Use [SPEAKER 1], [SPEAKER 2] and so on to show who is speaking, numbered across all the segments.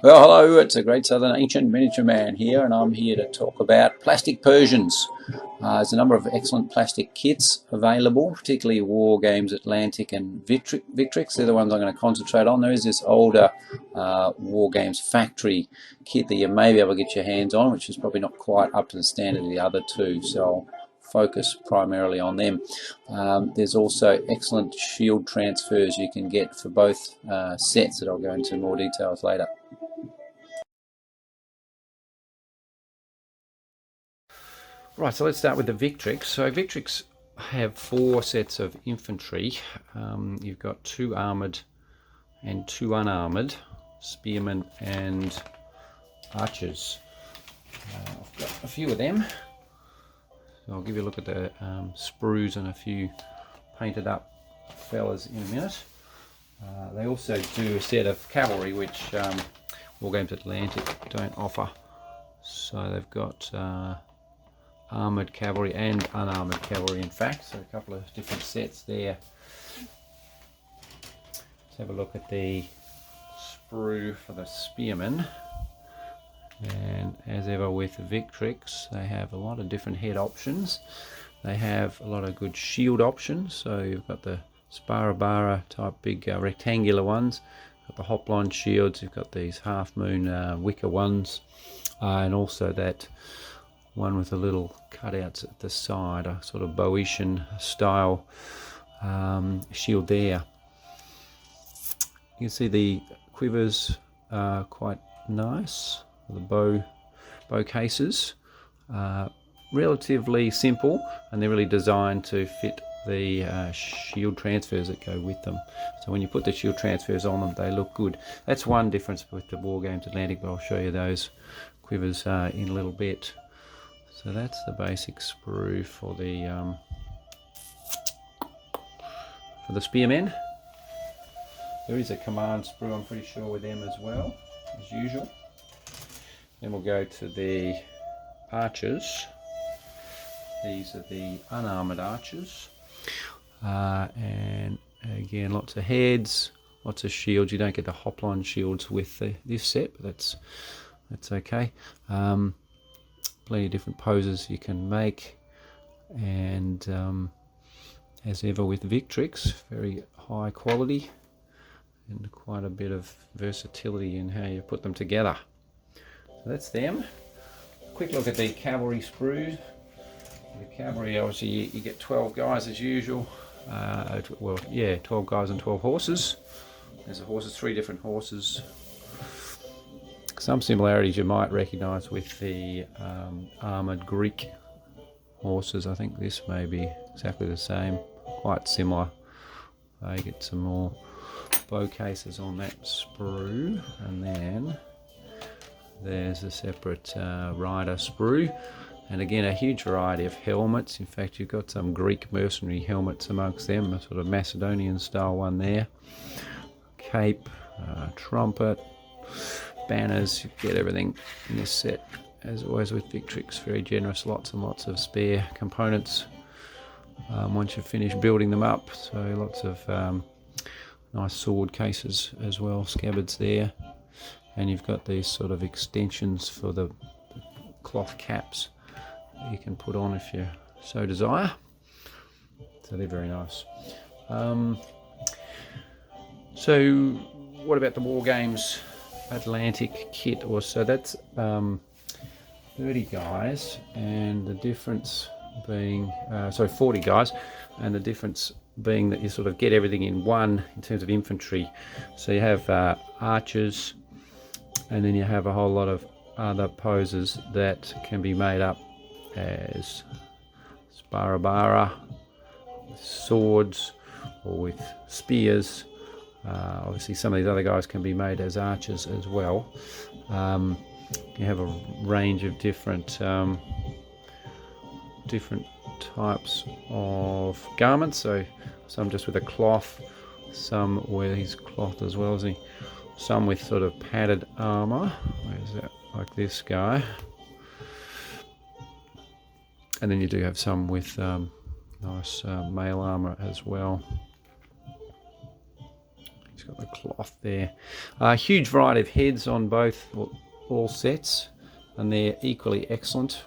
[SPEAKER 1] Well, hello, it's a Great Southern Ancient Miniature Man here, and I'm here to talk about plastic Persians. There's a number of excellent plastic kits available, particularly Wargames Atlantic and Victrix. They're the ones I'm going to concentrate on. There is this older Wargames factory kit that you may be able to get your hands on, which is probably not quite up to the standard of the other two, so I'll focus primarily on them. There's also excellent shield transfers you can get for both sets that I'll go into more details later. Right, so let's start with the Victrix. So Victrix have 4 sets of infantry. You've got 2 armoured and 2 unarmoured, spearmen and archers. I've got a few of them. So I'll give you a look at the sprues and a few painted up fellas in a minute. They also do a set of cavalry which Wargames Atlantic don't offer. So they've got armoured cavalry and unarmoured cavalry, in fact, so a couple of different sets there. Let's have a look at the sprue for the spearmen, and as ever with Victrix, they have a lot of different head options. They have a lot of good shield options, so you've got the Sparabara type big rectangular ones, got the hop-line shields, you've got these half-moon wicker ones, and also that one with the little cutouts at the side, a sort of Boeotian style shield there. You can see the quivers are quite nice, the bow cases. Relatively simple, and they're really designed to fit the shield transfers that go with them. So when you put the shield transfers on them, they look good. That's one difference with the Wargames Atlantic, but I'll show you those quivers in a little bit. So that's the basic sprue for the spearmen. There is a command sprue, I'm pretty sure, with them as well, as usual. Then we'll go to the archers. These are the unarmoured archers. And again, lots of heads, lots of shields. You don't get the hop-line shields with this set, but that's okay. Plenty of different poses you can make, and as ever with Victrix, very high quality and quite a bit of versatility in how you put them together. So that's them. Quick look at the cavalry sprues. The cavalry, obviously you get 12 guys as usual. 12 guys and 12 horses. There's the horses, 3 different horses. Some similarities you might recognise with the armoured Greek horses. I think this may be exactly the same, quite similar. They get some more bow cases on that sprue, and then there's a separate rider sprue, and again a huge variety of helmets. In fact, you've got some Greek mercenary helmets amongst them, a sort of Macedonian style one there, cape, trumpet, banners. You get everything in this set, as always with Victrix. Very generous, lots and lots of spare components once you've finished building them up. So lots of nice sword cases as well, scabbards there, and you've got these sort of extensions for the cloth caps that you can put on if you so desire. So they're very nice. So what about the Wargames Atlantic kit? So that's 30 guys, and the difference being 40 guys, and the difference being that you sort of get everything in one in terms of infantry. So you have archers, and then you have a whole lot of other poses that can be made up as Sparabara, swords, or with spears. Obviously some of these other guys can be made as archers as well. You have a range of different types of garments, so some just with a cloth, some with cloth as well, some with sort of padded armour. Where's that? Like this guy. And then you do have some with nice mail armour as well. It's got the cloth there. Huge variety of heads on both, all sets, and they're equally excellent.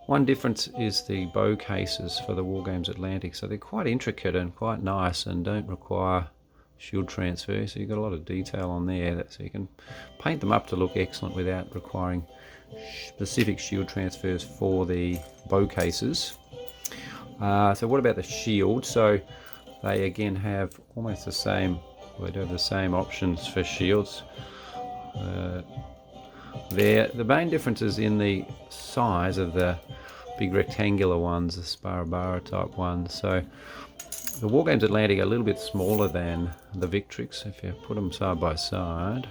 [SPEAKER 1] One difference is the bow cases for the Wargames Atlantic, so they're quite intricate and quite nice and don't require shield transfer, so you've got a lot of detail on there, so you can paint them up to look excellent without requiring specific shield transfers for the bow cases. So what about the shield? So they again have almost the same, well, they do have the same options for shields. The main difference is in the size of the big rectangular ones, the Sparabara type ones. So the Wargames Atlantic are a little bit smaller than the Victrix. If you put them side by side,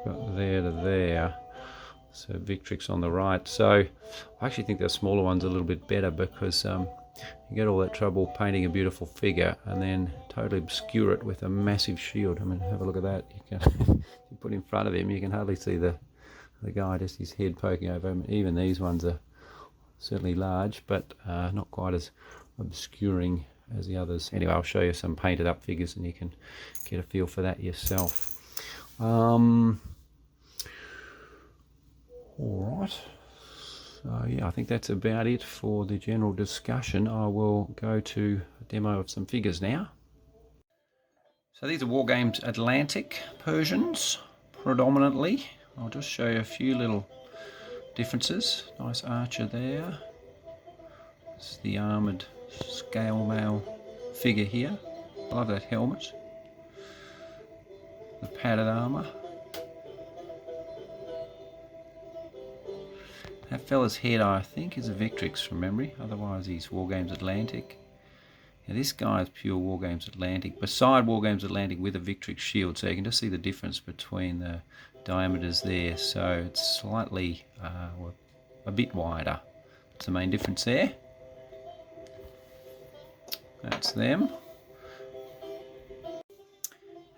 [SPEAKER 1] got there to there. So Victrix on the right. So I actually think the smaller one's a little bit better because you get all that trouble painting a beautiful figure and then totally obscure it with a massive shield. I mean, have a look at that. You can you put in front of him, you can hardly see the guy, just his head poking over him. Even these ones are certainly large, but not quite as obscuring as the others. Anyway, I'll show you some painted up figures and you can get a feel for that yourself. All right. So yeah, I think that's about it for the general discussion. I will go to a demo of some figures now. So these are Wargames Atlantic Persians, predominantly. I'll just show you a few little differences. Nice archer there. It's the armoured scale mail figure here. I love that helmet. The padded armour. That fella's head, I think, is a Victrix from memory. Otherwise, he's Wargames Atlantic. Now, this guy is pure Wargames Atlantic. Beside Wargames Atlantic with a Victrix shield, so you can just see the difference between the diameters there. So it's slightly a bit wider. That's the main difference there. That's them.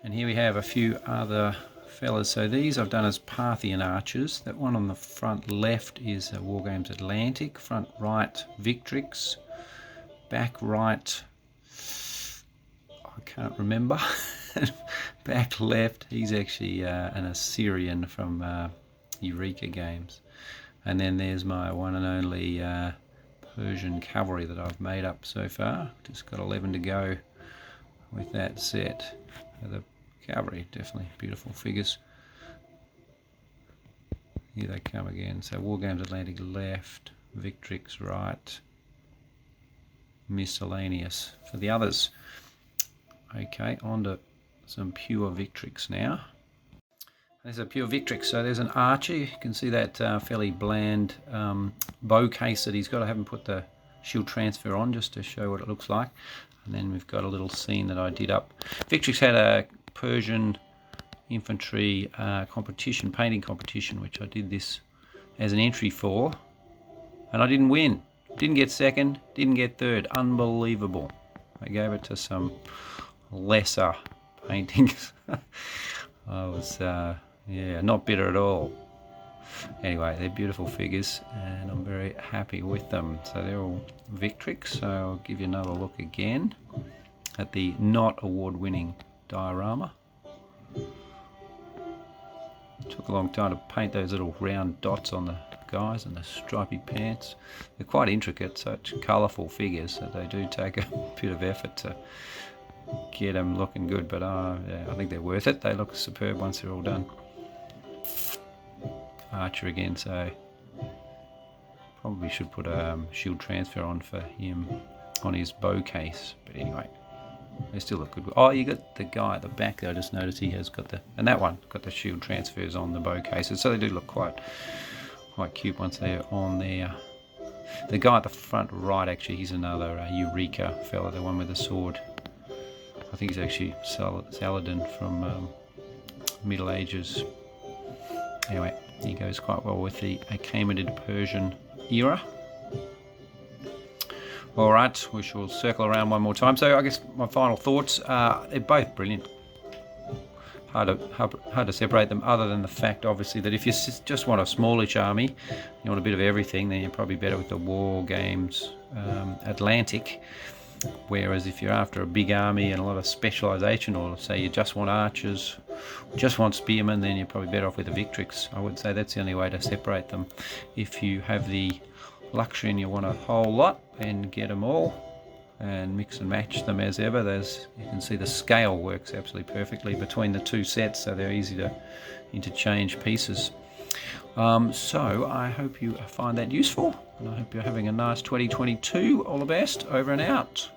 [SPEAKER 1] And here we have a few other fellas. So these I've done as Parthian Archers. That one on the front left is a Wargames Atlantic. Front right, Victrix. Back right, I can't remember. Back left, he's actually an Assyrian from Eureka Games. And then there's my one and only Persian Cavalry that I've made up so far. Just got 11 to go with that set. The Cavalry, definitely beautiful figures. Here they come again. So Wargames Atlantic left, Victrix right, miscellaneous for the others. Okay, on to some pure Victrix now. There's a pure Victrix, so there's an archer. You can see that fairly bland bow case that he's got. I haven't put the shield transfer on just to show what it looks like. And then we've got a little scene that I did up. Victrix had a Persian infantry competition, painting competition, which I did this as an entry for, and I didn't win. Didn't get second, didn't get third. Unbelievable. I gave it to some lesser paintings. I was, yeah, not bitter at all. Anyway, they're beautiful figures and I'm very happy with them. So they're all Victrix, so I'll give you another look again at the not award-winning diorama. Took a long time to paint those little round dots on the guys and the stripy pants. They're quite intricate, such colourful figures that they do take a bit of effort to get them looking good, but yeah, I think they're worth it. They look superb once they're all done. Archer again, so probably should put a shield transfer on for him on his bow case, but anyway, they still look good. Oh, you got the guy at the back there. I just noticed he has got the, and that one got the shield transfers on the bow cases, so they do look quite cute once they're on there. The guy at the front right, actually, he's another Eureka fella, the one with the sword. I think he's actually Saladin from Middle Ages. Anyway, he goes quite well with the Achaemenid Persian era. All right, we shall circle around one more time. So I guess my final thoughts, they're both brilliant. Hard to separate them, other than the fact, obviously, that if you just want a smallish army, you want a bit of everything, then you're probably better with the Wargames Atlantic. Whereas if you're after a big army and a lot of specialisation, or say you just want archers, just want spearmen, then you're probably better off with a Victrix. I would say that's the only way to separate them. If you have the luxury and you want a whole lot, then get them all and mix and match them as ever. You can see the scale works absolutely perfectly between the two sets, so they're easy to interchange pieces. So I hope you find that useful, and I hope you're having a nice 2022. All the best. Over and out.